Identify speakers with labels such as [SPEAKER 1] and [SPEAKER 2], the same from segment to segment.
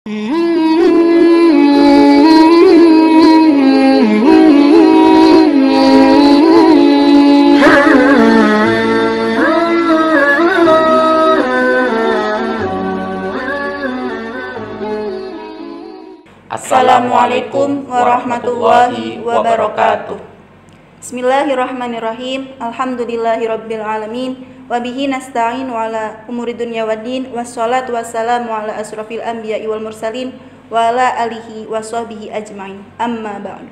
[SPEAKER 1] Assalamualaikum warahmatullahi wabarakatuh. Bismillahirrahmanirrahim. Alhamdulillahirabbil alamin wa bihi nasta'in wa ala umuri dunya waddin wassalatu wassalamu ala asrofil anbiya'i wal mursalin wa ala alihi wa sahbihi ajmain. Amma ba'du.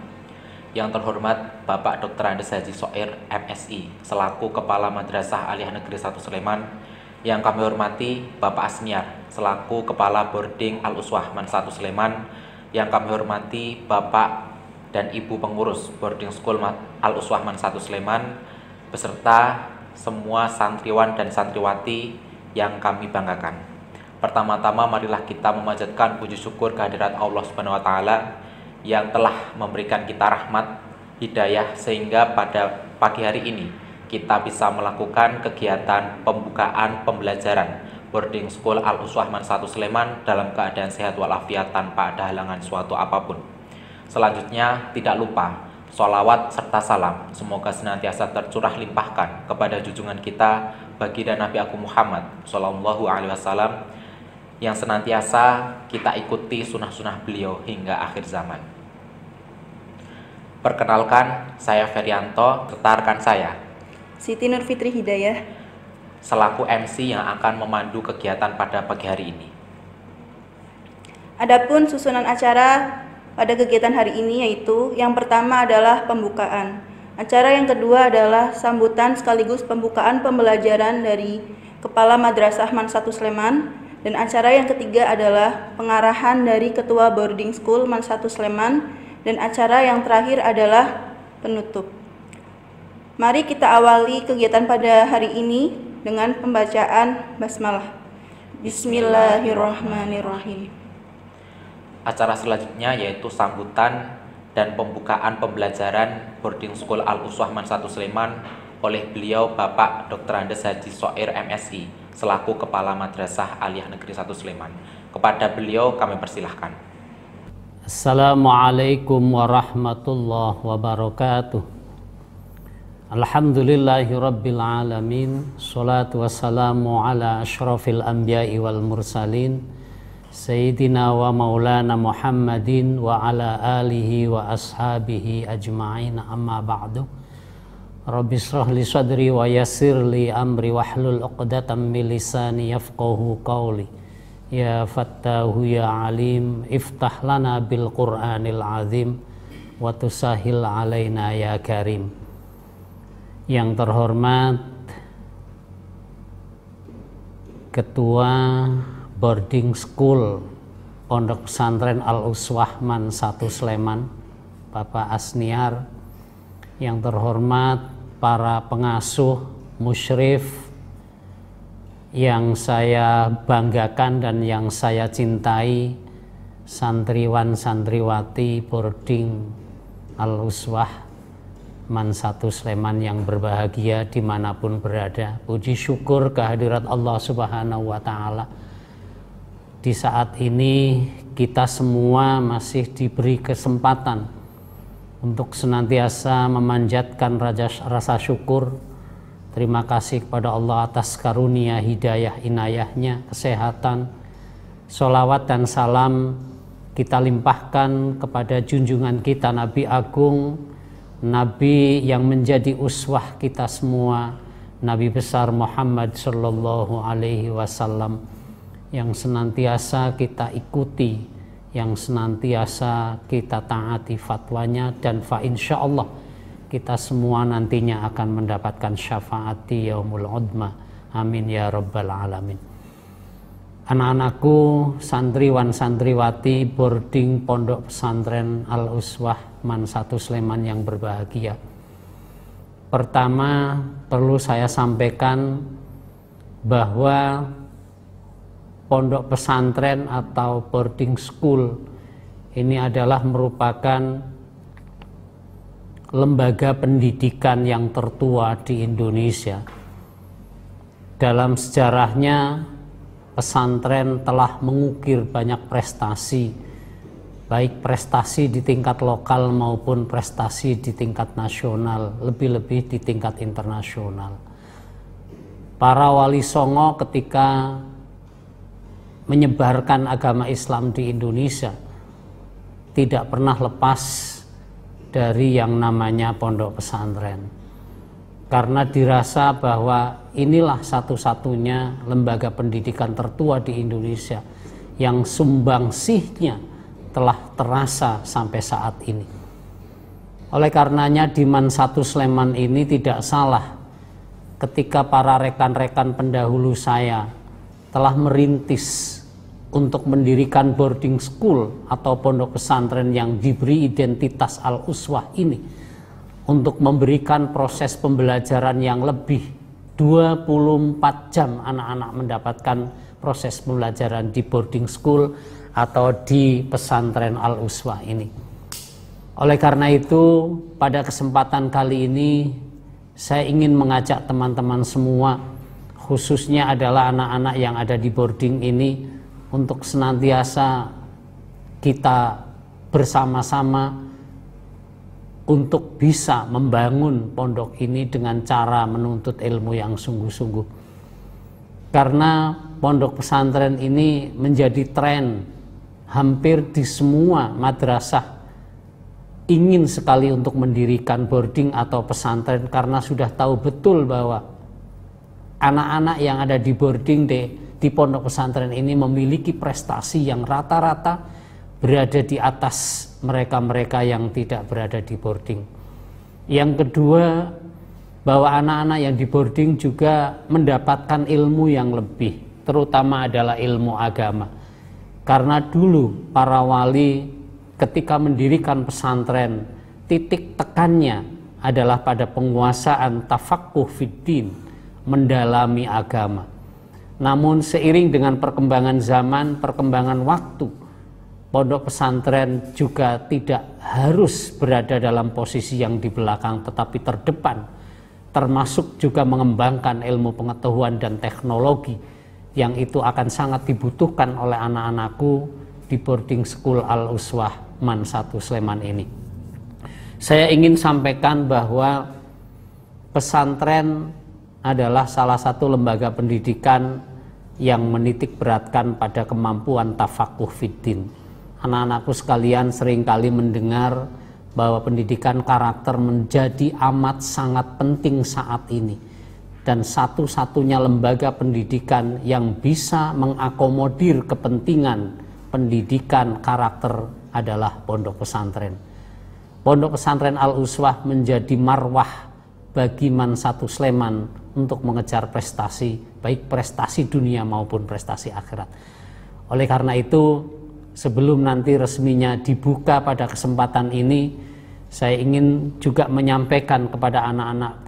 [SPEAKER 2] Yang terhormat Bapak Dr. Andes Haji Soir MSI selaku Kepala Madrasah Aliyah Negeri 1 Sleman. Yang kami hormati Bapak Asniar selaku Kepala Boarding Al-Uswah Man 1 Sleman. Yang kami hormati Bapak dan Ibu pengurus Boarding School Al-Uswah Man 1 Sleman beserta semua santriwan dan santriwati yang kami banggakan. Pertama-tama marilah kita memanjatkan puji syukur kehadirat Allah Subhanahu wa taala yang telah memberikan kita rahmat, hidayah sehingga pada pagi hari ini kita bisa melakukan kegiatan pembukaan pembelajaran Boarding School Al-Uswah Man 1 Sleman dalam keadaan sehat walafiat tanpa ada halangan suatu apapun. Selanjutnya tidak lupa sholawat serta salam semoga senantiasa tercurah limpahkan kepada junjungan kita baginda Nabi Agung Muhammad Sallallahu Alaihi Wasallam yang senantiasa kita ikuti sunnah-sunnah beliau hingga akhir zaman. Perkenalkan, saya Ferianto, serta rekan saya
[SPEAKER 1] Siti Nur Fitri Hidayah
[SPEAKER 2] selaku MC yang akan memandu kegiatan pada pagi hari ini.
[SPEAKER 1] Adapun susunan acara pada kegiatan hari ini yaitu yang pertama adalah pembukaan. Acara yang kedua adalah sambutan sekaligus pembukaan pembelajaran dari Kepala Madrasah Man 1 Sleman, dan acara yang ketiga adalah pengarahan dari Ketua Boarding School Man 1 Sleman, dan acara yang terakhir adalah penutup. Mari kita awali kegiatan pada hari ini dengan pembacaan basmalah. Bismillahirrahmanirrahim.
[SPEAKER 2] Acara selanjutnya yaitu sambutan dan pembukaan pembelajaran Boarding School Al-Uswah Man 1 Sleman oleh beliau Bapak Dr. Andes Haji Soir MSI selaku Kepala Madrasah Aliyah Negeri 1 Sleman. Kepada beliau kami persilahkan.
[SPEAKER 3] Assalamualaikum warahmatullahi wabarakatuh. Alhamdulillahi rabbil alamin. Salatu wassalamu ala ashrafil anbiya'i wal mursalin Sayyidina wa maulana Muhammadin wa ala alihi wa ashabihi ajma'in, amma ba'du. Rabbi shrah li sadri wa yassir li amri wahlul 'uqdatam min lisani yafqahu qawli. Ya Fattahu ya Alim, iftah lana bil Qur'anil azim wa tusahil alaina ya Karim. Yang terhormat Ketua Boarding School Pondok Pesantren Al-Uswah Man 1 Sleman, Bapak Asniar. Yang terhormat para pengasuh, musyrif yang saya banggakan dan yang saya cintai, santriwan santriwati Boarding Al-Uswah Man 1 Sleman yang berbahagia dimanapun berada. Puji syukur kehadirat Allah Subhanahu wa ta'ala. Di saat ini kita semua masih diberi kesempatan untuk senantiasa memanjatkan rasa syukur. Terima kasih kepada Allah atas karunia hidayah inayahnya, kesehatan. Sholawat dan salam kita limpahkan kepada junjungan kita Nabi Agung, Nabi yang menjadi uswah kita semua, Nabi besar Muhammad Sallallahu Alaihi Wasallam, yang senantiasa kita ikuti, yang senantiasa kita taati fatwanya, dan fa insyaallah kita semua nantinya akan mendapatkan syafaat di yaumul udma. Amin ya rabbal alamin. Anak-anakku, santriwan santriwati Boarding Pondok Pesantren Al-Uswah Man 1 Sleman yang berbahagia. Pertama, perlu saya sampaikan bahwa pondok pesantren atau boarding school ini adalah merupakan lembaga pendidikan yang tertua di Indonesia. Dalam sejarahnya pesantren telah mengukir banyak prestasi, baik prestasi di tingkat lokal maupun prestasi di tingkat nasional, lebih-lebih di tingkat internasional. Para wali songo ketika menyebarkan agama Islam di Indonesia tidak pernah lepas dari yang namanya pondok pesantren. Karena dirasa bahwa inilah satu-satunya lembaga pendidikan tertua di Indonesia yang sumbangsihnya telah terasa sampai saat ini. Oleh karenanya di Man 1 Sleman ini tidak salah ketika para rekan-rekan pendahulu saya telah merintis untuk mendirikan boarding school atau pondok pesantren yang diberi identitas Al-Uswah ini, untuk memberikan proses pembelajaran yang lebih 24 jam anak-anak mendapatkan proses pembelajaran di boarding school atau di pesantren Al-Uswah ini. Oleh karena itu, pada kesempatan kali ini saya ingin mengajak teman-teman semua, khususnya adalah anak-anak yang ada di boarding ini, untuk senantiasa kita bersama-sama untuk bisa membangun pondok ini dengan cara menuntut ilmu yang sungguh-sungguh. Karena pondok pesantren ini menjadi tren hampir di semua madrasah, ingin sekali untuk mendirikan boarding atau pesantren karena sudah tahu betul bahwa anak-anak yang ada di boarding di pondok pesantren ini memiliki prestasi yang rata-rata berada di atas mereka-mereka yang tidak berada di boarding. Yang kedua, bahwa anak-anak yang di boarding juga mendapatkan ilmu yang lebih, terutama adalah ilmu agama. Karena dulu para wali ketika mendirikan pesantren, titik tekannya adalah pada penguasaan tafaqquh fiddin, mendalami agama. Namun seiring dengan perkembangan zaman, perkembangan waktu, pondok pesantren juga tidak harus berada dalam posisi yang di belakang tetapi terdepan, termasuk juga mengembangkan ilmu pengetahuan dan teknologi yang itu akan sangat dibutuhkan oleh anak-anakku di boarding school Al-Uswah Man 1 Sleman ini. Saya ingin sampaikan bahwa pesantren adalah salah satu lembaga pendidikan yang menitik beratkan pada kemampuan tafaqquh fiddin. Anak-anakku sekalian seringkali mendengar bahwa pendidikan karakter menjadi amat sangat penting saat ini. Dan satu-satunya lembaga pendidikan yang bisa mengakomodir kepentingan pendidikan karakter adalah pondok pesantren. Pondok pesantren Al-Uswah menjadi marwah bagi Man 1 Sleman untuk mengejar prestasi, baik prestasi dunia maupun prestasi akhirat. Oleh karena itu, sebelum nanti resminya dibuka pada kesempatan ini, saya ingin juga menyampaikan kepada anak-anak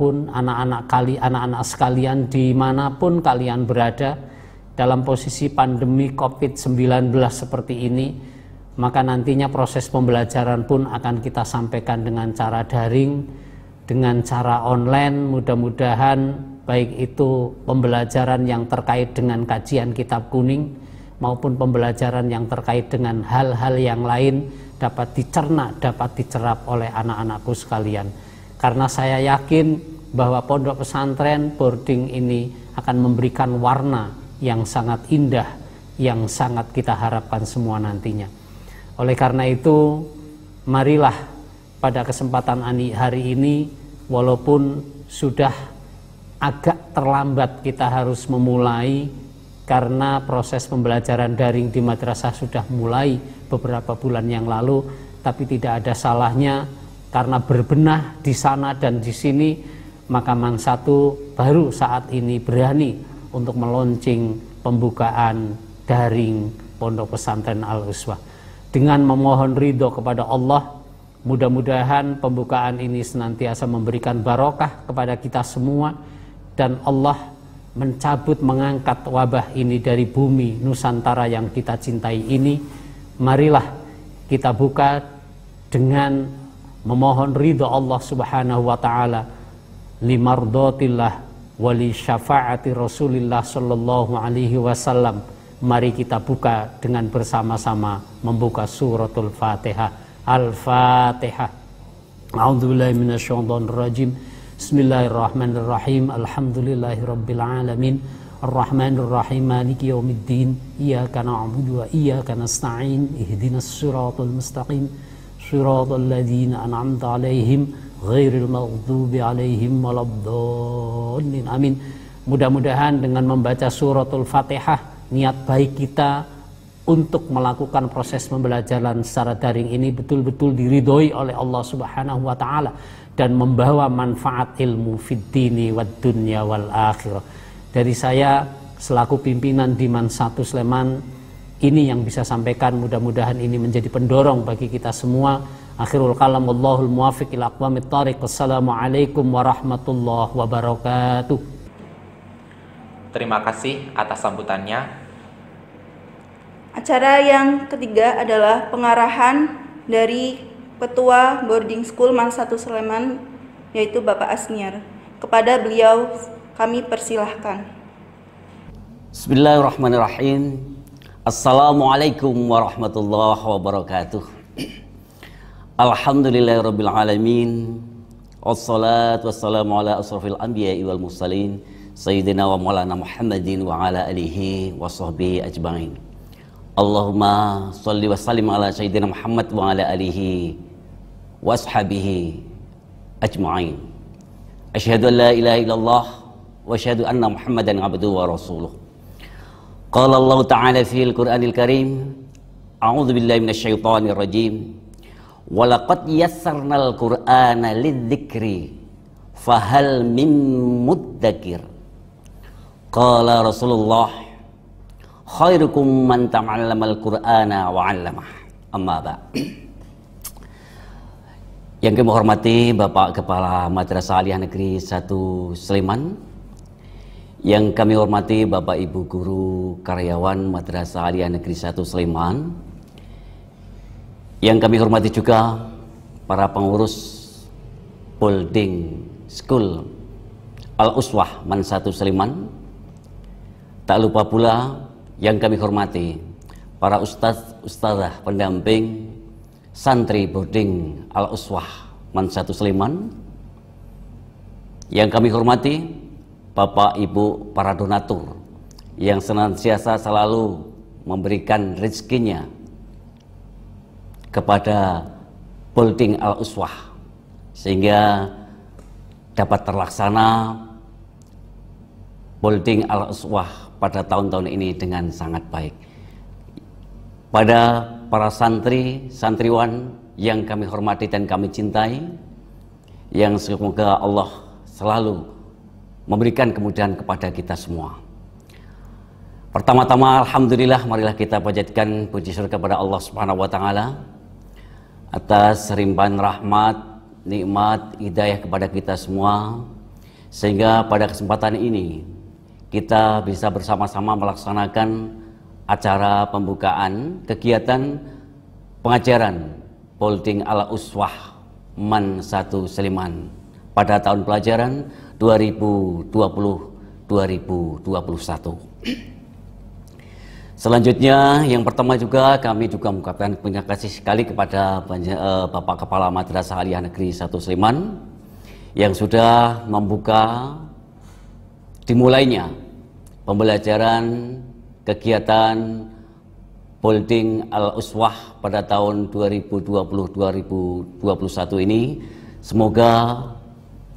[SPEAKER 3] sekalian dimanapun kalian berada dalam posisi pandemi COVID-19 seperti ini, maka nantinya proses pembelajaran pun akan kita sampaikan dengan cara daring, dengan cara online. Mudah-mudahan baik itu pembelajaran yang terkait dengan kajian kitab kuning maupun pembelajaran yang terkait dengan hal-hal yang lain dapat dicerna, dapat dicerap oleh anak-anakku sekalian. Karena saya yakin bahwa pondok pesantren boarding ini akan memberikan warna yang sangat indah, yang sangat kita harapkan semua nantinya. Oleh karena itu, marilah pada kesempatan hari ini, walaupun sudah agak terlambat kita harus memulai, karena proses pembelajaran daring di madrasah sudah mulai beberapa bulan yang lalu, tapi tidak ada salahnya karena berbenah di sana dan di sini, maka Man 1 baru saat ini berani untuk meluncing pembukaan daring pondok pesantren Al-Uswah. Dengan memohon ridho kepada Allah, mudah-mudahan pembukaan ini senantiasa memberikan barokah kepada kita semua, dan Allah mencabut, mengangkat wabah ini dari bumi Nusantara yang kita cintai ini. Marilah kita buka dengan memohon ridho Allah Subhanahu wa ta'ala, limardhatillah wali syafaati Rasulillah sallallahu alaihi wasallam, Mari kita buka dengan bersama-sama membuka suratul Fatihah. Al-Fatihah. A'udzubillahi minasyaitonirrajim. Bismillahirrahmanirrahim. Alhamdulillahirabbil alamin. Ar-Rahmanir-Rahim. Maliki yaumiddin. Iyyaka na'budu wa iyyaka nasta'in. Ihdinas siratal mustaqim. Siratal ladzina an'amta 'alaihim ghairil maghdubi 'alaihim waladdallin. Amin. Mudah-mudahan dengan membaca suratul Fatihah, niat baik kita untuk melakukan proses pembelajaran secara daring ini betul-betul diridhoi oleh Allah Subhanahu wa taala dan membawa manfaat ilmu fid dini wad dunya wal akhirah. Dari saya selaku pimpinan Diman 1 Sleman, ini yang bisa sampaikan, mudah-mudahan ini menjadi pendorong bagi kita semua. Akhirul kalam, wallahul muwaffiq ila aqwamit thariq. Wassalamualaikum warahmatullahi wabarakatuh.
[SPEAKER 2] Terima kasih atas sambutannya.
[SPEAKER 1] Acara yang ketiga adalah pengarahan dari Ketua Boarding School Man 1 Sleman, yaitu Bapak Asniar. Kepada beliau kami persilahkan.
[SPEAKER 4] Bismillahirrahmanirrahim. Assalamualaikum warahmatullahi wabarakatuh. Alhamdulillahirabbil alamin. Wassalatu wassalamu ala asrofil anbiya'i wal mursalin Sayyidina wa maulana Muhammadin wa ala alihi wa sahbihi ajma'in. Allahumma salli wa sallim ala Sayyidina Muhammad wa ala alihi wa ashabihi ajma'in. Asyhadu an la ilaha illallah wa asyhadu anna Muhammadan abduhu wa rasuluh. Qala Allah ta'ala fil Qur'anil Karim, a'udzu billahi minasyaitonir rajim. Wa laqad yassarnal Qur'ana lidzikri fahal min muddakir. Qala Rasulullah, khairukum man ta'allamal Qur'ana wa 'allamah. Amma ba'd. Yang kami hormati Bapak Kepala Madrasah Aliyah Negeri 1 Sleman, yang kami hormati Bapak Ibu guru karyawan Madrasah Aliyah Negeri 1 Sleman, yang kami hormati juga para pengurus Boarding School Al-Uswah Man 1 Sleman. Tak lupa pula yang kami hormati para ustadz pendamping santri boarding Al-Uswah Man 1 Sleman. Yang kami hormati Bapak Ibu para donatur yang senantiasa selalu memberikan rezekinya kepada boarding Al-Uswah sehingga dapat terlaksana boarding Al-Uswah pada tahun-tahun ini dengan sangat baik. Pada para santri, santriwan yang kami hormati dan kami cintai, yang semoga Allah selalu memberikan kemudahan kepada kita semua. Pertama-tama, alhamdulillah, marilah kita panjatkan puji syukur kepada Allah Subhanahu wa taala atas limpahan rahmat, nikmat, hidayah kepada kita semua, sehingga pada kesempatan ini kita bisa bersama-sama melaksanakan acara pembukaan kegiatan pengajaran Boarding Al-Uswah Man 1 Sleman pada tahun pelajaran 2020-2021. Selanjutnya, yang pertama juga kami juga mengucapkan terima kasih sekali kepada Bapak Kepala Madrasah Aliyah Negeri 1 Sleman yang sudah membuka dimulainya pembelajaran kegiatan Boarding Al-Uswah pada tahun 2020-2021 ini. Semoga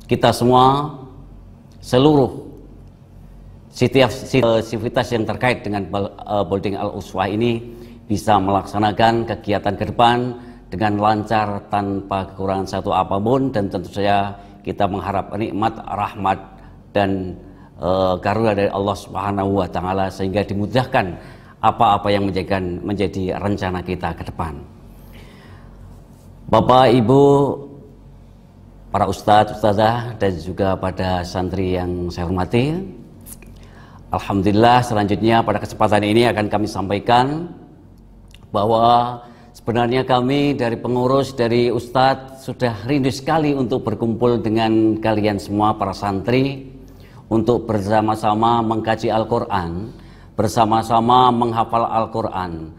[SPEAKER 4] kita semua, seluruh aktivitas yang terkait dengan Boarding Al-Uswah ini bisa melaksanakan kegiatan ke depan dengan lancar tanpa kekurangan satu apapun, dan tentu saja kita mengharap nikmat, rahmat dan karunia dari Allah Subhanahu wa taala sehingga dimudahkan apa-apa yang menjadi rencana kita ke depan. Bapak, Ibu, para ustadz, ustazah dan juga pada santri yang saya hormati, alhamdulillah, selanjutnya pada kesempatan ini akan kami sampaikan bahwa sebenarnya kami dari pengurus, dari ustadz sudah rindu sekali untuk berkumpul dengan kalian semua para santri untuk bersama-sama mengkaji Al-Quran bersama-sama menghafal Al-Quran.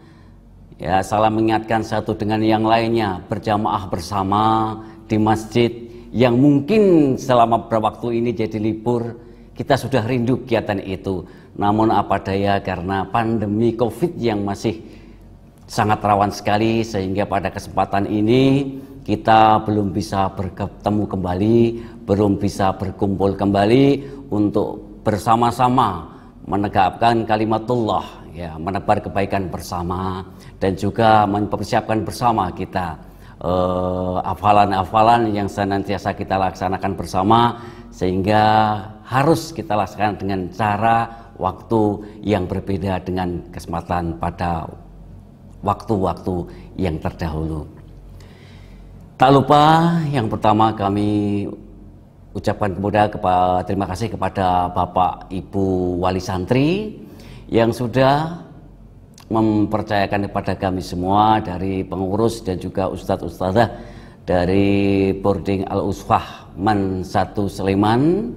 [SPEAKER 4] Ya, salah mengingatkan satu dengan yang lainnya, berjamaah bersama di masjid yang mungkin selama beberapa waktu ini jadi libur, kita sudah rindu kegiatan itu. Namun apa daya, karena pandemi COVID yang masih sangat rawan sekali, sehingga pada kesempatan ini kita belum bisa bertemu kembali, belum bisa berkumpul kembali untuk bersama-sama menegakkan kalimatullah, ya, menebar kebaikan bersama, dan juga mempersiapkan bersama kita hafalan-hafalan yang senantiasa kita laksanakan bersama, sehingga harus kita laksanakan dengan cara waktu yang berbeda dengan kesempatan pada waktu-waktu yang terdahulu. Tak lupa yang pertama kami ucapkan terima kasih kepada Bapak Ibu Wali Santri yang sudah mempercayakan kepada kami semua, dari pengurus dan juga ustadz-ustadzah dari boarding Al-Uswah Man 1 Sleman,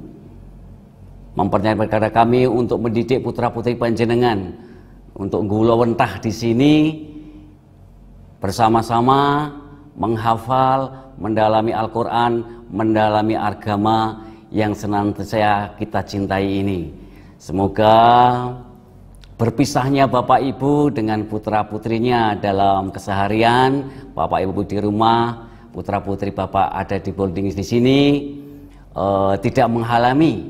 [SPEAKER 4] mempercayakan kepada kami untuk mendidik putra-putri panjenengan untuk ngulawentah di sini bersama-sama menghafal, mendalami Al-Quran, mendalami agama yang senantiasa kita cintai ini. Semoga berpisahnya Bapak Ibu dengan putra-putrinya dalam keseharian, Bapak Ibu di rumah, putra-putri Bapak ada di boarding di sini, tidak menghalangi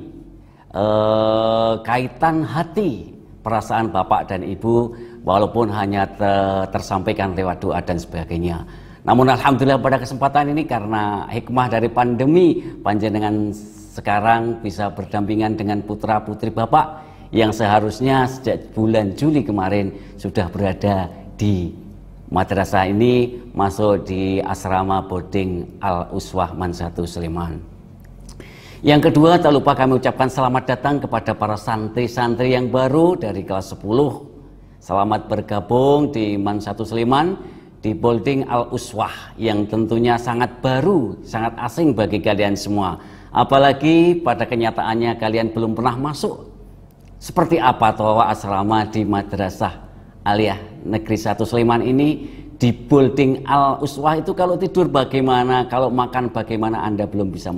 [SPEAKER 4] kaitan hati, perasaan Bapak dan Ibu, walaupun hanya tersampaikan lewat doa dan sebagainya. Namun alhamdulillah pada kesempatan ini, karena hikmah dari pandemi, panjenengan sekarang bisa berdampingan dengan putra-putri Bapak yang seharusnya sejak bulan Juli kemarin sudah berada di madrasah ini, masuk di asrama boarding Al-Uswah Man 1 Sleman. Yang kedua, tak lupa kami ucapkan selamat datang kepada para santri-santri yang baru dari kelas 10. Selamat bergabung di Man 1 Sleman, di boarding Al-Uswah yang tentunya sangat baru, sangat asing bagi kalian semua. Apalagi pada kenyataannya kalian belum pernah masuk. Seperti apa toh asrama di Madrasah Aliyah Negeri 1 Sleman ini, di boarding Al-Uswah itu kalau tidur bagaimana, kalau makan bagaimana, Anda belum bisa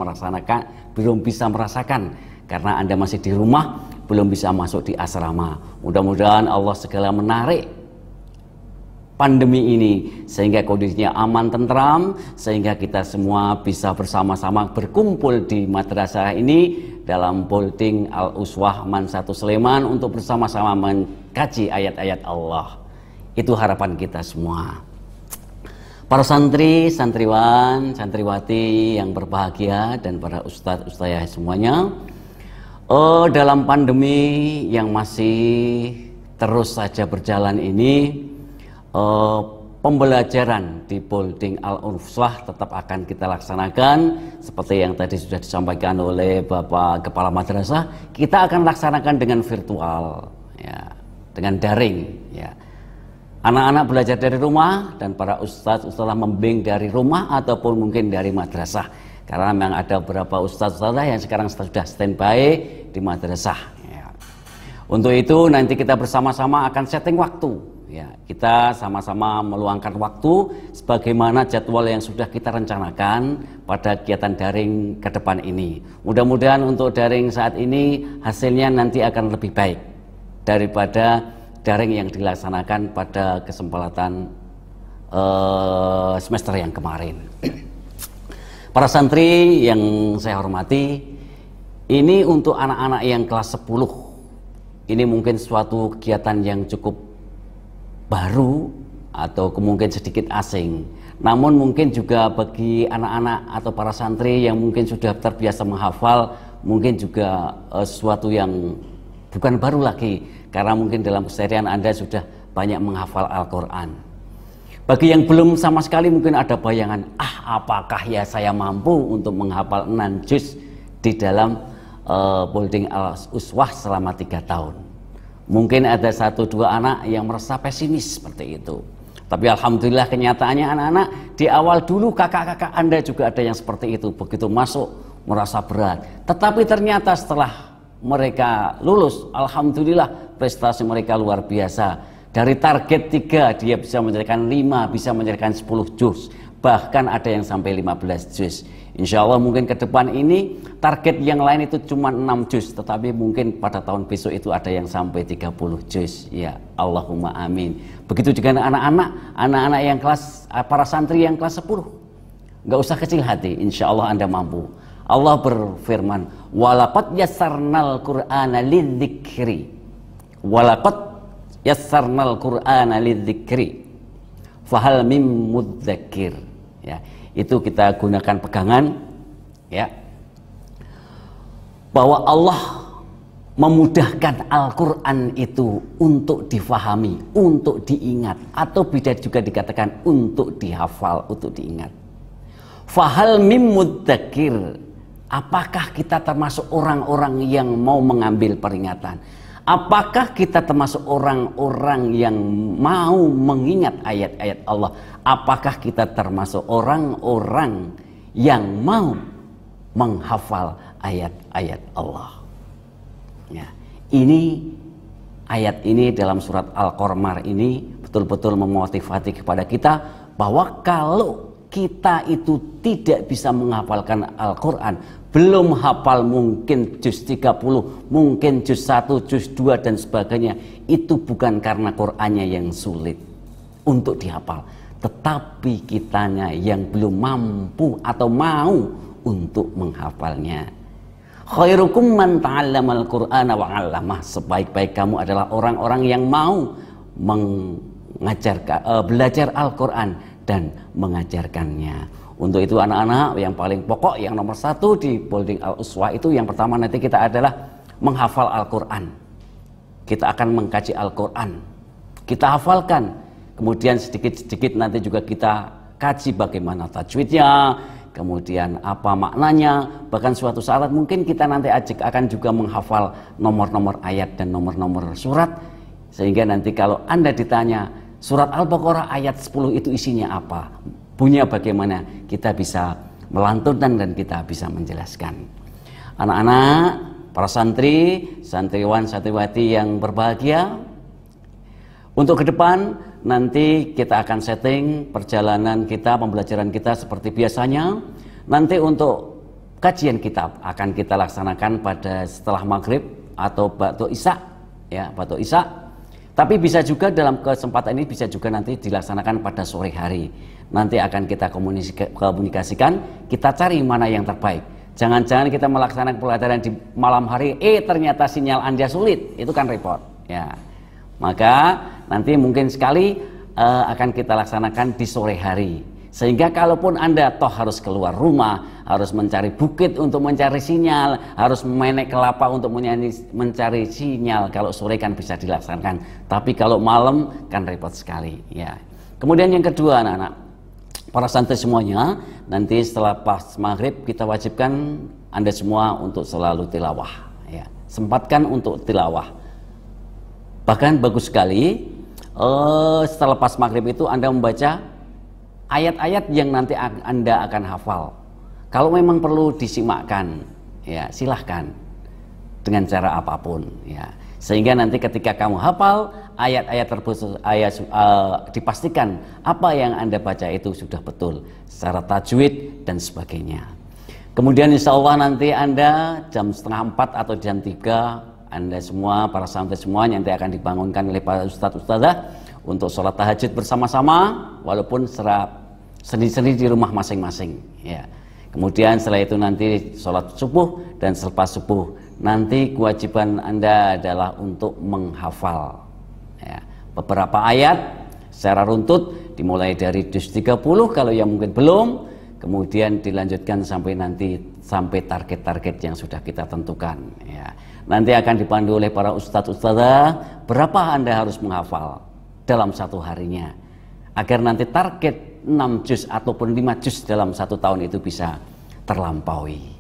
[SPEAKER 4] merasakan karena Anda masih di rumah, belum bisa masuk di asrama. Mudah-mudahan Allah segala menarik pandemi ini sehingga kondisinya aman, tentram, sehingga kita semua bisa bersama-sama berkumpul di madrasah ini dalam boarding Al-Uswah Man 1 Sleman untuk bersama-sama mengkaji ayat-ayat Allah. Itu harapan kita semua. Para santri, santriwan, santriwati yang berbahagia, dan para ustadz, ustazah semuanya, dalam pandemi yang masih terus saja berjalan ini, pembelajaran di boarding Al-Uswah tetap akan kita laksanakan seperti yang tadi sudah disampaikan oleh Bapak Kepala Madrasah. Kita akan laksanakan dengan virtual, ya, dengan daring, ya. Anak-anak belajar dari rumah dan para ustadz-ustadzah membimbing dari rumah ataupun mungkin dari madrasah, karena memang ada beberapa ustadz-ustadzah yang sekarang sudah standby di madrasah, ya. Untuk itu nanti kita bersama-sama akan setting waktu. Ya, kita sama-sama meluangkan waktu sebagaimana jadwal yang sudah kita rencanakan pada kegiatan daring ke depan ini. Mudah-mudahan untuk daring saat ini hasilnya nanti akan lebih baik daripada daring yang dilaksanakan pada kesempatan semester yang kemarin. Para santri yang saya hormati, ini untuk anak-anak yang kelas 10. Ini mungkin suatu kegiatan yang cukup baru atau kemungkinan sedikit asing, namun mungkin juga bagi anak-anak atau para santri yang mungkin sudah terbiasa menghafal, mungkin juga sesuatu yang bukan baru lagi, karena mungkin dalam keseharian Anda sudah banyak menghafal Al-Quran. Bagi yang belum sama sekali mungkin ada bayangan, apakah ya saya mampu untuk menghafal 6 juz di dalam boarding Al-Uswah selama 3 tahun. Mungkin ada 1-2 anak yang merasa pesimis seperti itu. Tapi alhamdulillah kenyataannya anak-anak di awal dulu kakak-kakak Anda juga ada yang seperti itu. Begitu masuk merasa berat. Tetapi ternyata setelah mereka lulus, alhamdulillah prestasi mereka luar biasa. Dari target 3 dia bisa menyelesaikan 5, bisa menyelesaikan 10 juz, bahkan ada yang sampai 15 juz. Insya Allah mungkin ke depan ini target yang lain itu cuma 6 juz, tetapi mungkin pada tahun besok itu ada yang sampai 30 juz. Ya Allahumma amin. Begitu juga anak-anak yang kelas, para santri yang kelas 10, nggak usah kecil hati, insya Allah Anda mampu. Allah berfirman, walaqad yassarnal qur'ana lidzikri, walaqad yassarnal qur'ana lidzikri fahal mim mudzakir. Ya, itu kita gunakan pegangan, ya, bahwa Allah memudahkan Al-Quran itu untuk difahami, untuk diingat, atau bisa juga dikatakan untuk dihafal, untuk diingat. Fahal mim mudzakir, apakah kita termasuk orang-orang yang mau mengambil peringatan? Apakah kita termasuk orang-orang yang mau mengingat ayat-ayat Allah? Apakah kita termasuk orang-orang yang mau menghafal ayat-ayat Allah? Ya, ini ayat ini dalam surat Al-Qamar ini betul-betul memotivasi kepada kita bahwa kalau kita itu tidak bisa menghafalkan Al-Quran, belum hafal mungkin juz 30, mungkin juz 1, juz 2 dan sebagainya, itu bukan karena Qur'annya yang sulit untuk dihafal, tetapi kitanya yang belum mampu atau mau untuk menghafalnya. Khairukum man ta'allamal Qur'ana wa 'allamah. Sebaik-baik kamu adalah orang-orang yang mau belajar Al-Quran dan mengajarkannya. Untuk itu anak-anak yang paling pokok, yang nomor 1 di Boarding Al-Uswah itu yang pertama nanti kita adalah menghafal Al-Quran. Kita akan mengkaji Al-Quran, kita hafalkan, kemudian sedikit-sedikit nanti juga kita kaji bagaimana tajwidnya, kemudian apa maknanya, bahkan suatu saat mungkin kita nanti akan juga menghafal nomor-nomor ayat dan nomor-nomor surat, sehingga nanti kalau Anda ditanya surat Al-Baqarah ayat 10 itu isinya apa, bunyinya bagaimana, kita bisa melantunkan dan kita bisa menjelaskan. Anak-anak, para santri, santriwan, santriwati yang berbahagia, untuk ke depan nanti kita akan setting perjalanan kita, pembelajaran kita seperti biasanya. Nanti untuk kajian kitab akan kita laksanakan pada setelah maghrib atau ba'da isya, ya, ba'da isya. Tapi bisa juga dalam kesempatan ini bisa juga nanti dilaksanakan pada sore hari. Nanti akan kita komunikasikan, kita cari mana yang terbaik. Jangan-jangan kita melaksanakan pelajaran di malam hari, ternyata sinyal Anda sulit, itu kan repot. Ya, maka nanti mungkin sekali akan kita laksanakan di sore hari. Sehingga kalaupun Anda toh harus keluar rumah, harus mencari bukit untuk mencari sinyal, harus menek kelapa untuk mencari sinyal, kalau sore kan bisa dilaksanakan. Tapi kalau malam kan repot sekali. Ya. Kemudian yang kedua anak-anak, para santri semuanya, nanti setelah pas maghrib kita wajibkan Anda semua untuk selalu tilawah. Ya. Sempatkan untuk tilawah. Bahkan bagus sekali setelah pas maghrib itu Anda membaca ayat-ayat yang nanti Anda akan hafal. Kalau memang perlu disimakkan, ya silahkan dengan cara apapun, ya. Sehingga nanti ketika kamu hafal ayat-ayat tersebut, dipastikan apa yang Anda baca itu sudah betul secara tajwid dan sebagainya. Kemudian insya Allah nanti Anda jam 3:30 atau jam 3, Anda semua, para santri semua nanti akan dibangunkan oleh para ustadz-ustadzah untuk sholat tahajud bersama-sama, walaupun secara sendiri-sendiri di rumah masing-masing. Ya. Kemudian setelah itu nanti sholat subuh, dan selepas subuh nanti kewajiban Anda adalah untuk menghafal, ya, beberapa ayat secara runtut, dimulai dari juz 30 kalau yang mungkin belum, kemudian dilanjutkan sampai nanti sampai target-target yang sudah kita tentukan. Ya. Nanti akan dipandu oleh para ustadz-ustadzah berapa Anda harus menghafal dalam satu harinya, agar nanti target 6 juz ataupun 5 juz dalam 1 tahun itu bisa terlampaui.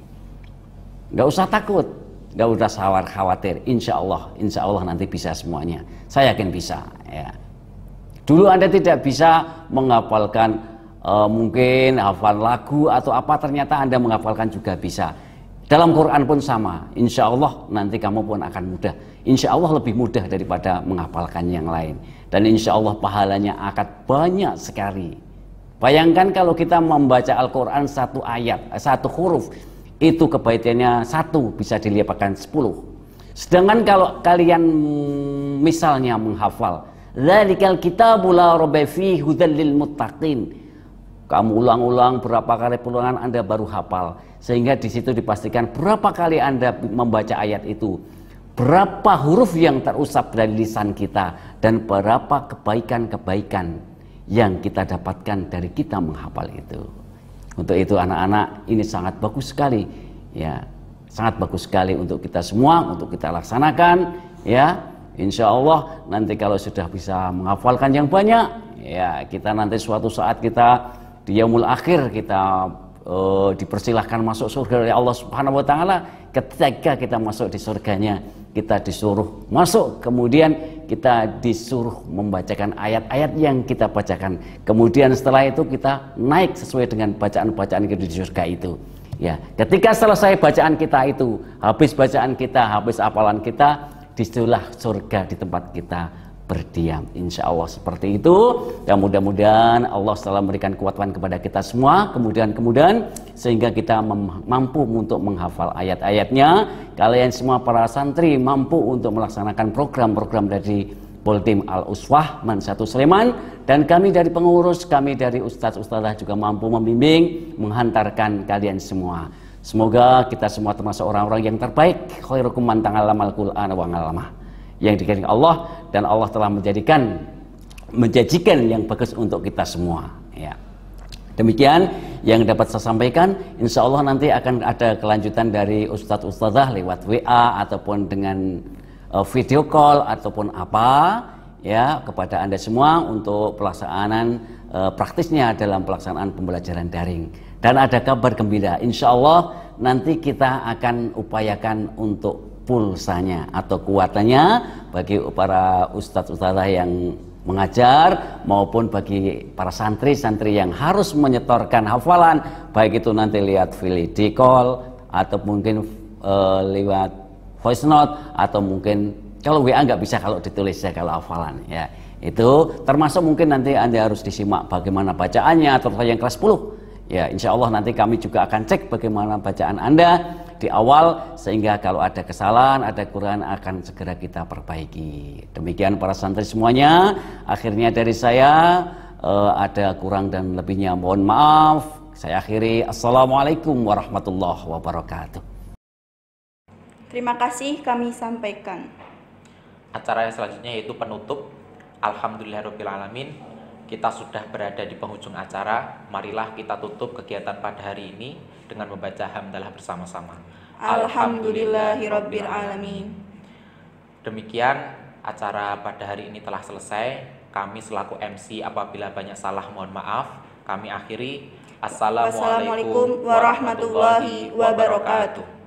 [SPEAKER 4] Nggak usah takut, nggak usah khawatir. Insya Allah nanti bisa semuanya. Saya yakin bisa. Ya. Dulu Anda tidak bisa menghafalkan mungkin hafal lagu atau apa, ternyata Anda menghafalkan juga bisa. Dalam Quran pun sama. Insya Allah nanti kamu pun akan mudah. Insya Allah lebih mudah daripada menghafalkan yang lain. Dan insya Allah pahalanya akan banyak sekali. Bayangkan kalau kita membaca Al-Quran satu ayat, satu huruf, itu kebaikannya satu bisa dilipatkan 10. Sedangkan kalau kalian misalnya menghafal, dzalikal kitabul la raiba fihi hudal lil muttaqin. Kamu ulang-ulang berapa kali peluangan Anda baru hafal, sehingga di situ dipastikan berapa kali Anda membaca ayat itu, berapa huruf yang terusap dari lisan kita, dan berapa kebaikan-kebaikan yang kita dapatkan dari kita menghafal itu. Untuk itu anak-anak, ini sangat bagus sekali, ya, sangat bagus sekali untuk kita semua, untuk kita laksanakan, ya. Insya Allah nanti kalau sudah bisa menghafalkan yang banyak, ya, kita nanti suatu saat kita di yaumul akhir kita dipersilahkan masuk surga oleh Allah Subhanahu wa taala. Ketika kita masuk di surganya, kita disuruh masuk, kemudian kita disuruh membacakan ayat-ayat yang kita bacakan. Kemudian setelah itu kita naik sesuai dengan bacaan-bacaan kita di surga itu. Ya, ketika selesai bacaan kita itu, habis bacaan kita, habis hafalan kita, disitulah surga di tempat kita berdiam. Insya Allah seperti itu. Dan mudah-mudahan Allah telah memberikan kekuatan kepada kita semua, kemudian sehingga kita mampu untuk menghafal ayat-ayatnya. Kalian semua para santri mampu untuk melaksanakan program-program dari Poltim Al-Uswah Man 1 Sleman, dan kami dari pengurus, kami dari ustadz-ustadzah juga mampu membimbing, menghantarkan kalian semua. Semoga kita semua termasuk orang-orang yang terbaik. Khairukum man ta'allamal Qur'ana wa 'allamah, yang dikasihi Allah, dan Allah telah menjanjikan yang bagus untuk kita semua, ya. Demikian yang dapat saya sampaikan. Insya Allah nanti akan ada kelanjutan dari ustadz-ustadzah lewat WA ataupun dengan video call ataupun apa, ya, kepada Anda semua untuk pelaksanaan praktisnya dalam pelaksanaan pembelajaran daring. Dan ada kabar gembira, insya Allah nanti kita akan upayakan untuk pulsanya atau kuatannya bagi para ustadz-ustadzah yang mengajar maupun bagi para santri-santri yang harus menyetorkan hafalan, baik itu nanti lihat video call atau mungkin lewat voice note, atau mungkin kalau WA nggak bisa, kalau ditulis ya, kalau hafalan, ya, itu termasuk mungkin nanti Anda harus disimak bagaimana bacaannya atau yang kelas 10. Ya, insya Allah nanti kami juga akan cek bagaimana bacaan Anda di awal, sehingga kalau ada kesalahan, ada kekurangan akan segera kita perbaiki. Demikian para santri semuanya. Akhirnya dari saya ada kurang dan lebihnya mohon maaf. Saya akhiri. Assalamualaikum warahmatullahi wabarakatuh.
[SPEAKER 1] Terima kasih kami sampaikan.
[SPEAKER 2] Acara yang selanjutnya yaitu penutup. Alhamdulillahirrabbilalamin, kita sudah berada di penghujung acara. Marilah kita tutup kegiatan pada hari ini dengan membaca hamdalah bersama-sama.
[SPEAKER 1] Alhamdulillahirrabbilalamin.
[SPEAKER 2] Demikian acara pada hari ini telah selesai. Kami selaku MC apabila banyak salah mohon maaf. Kami akhiri. Assalamualaikum warahmatullahi wabarakatuh.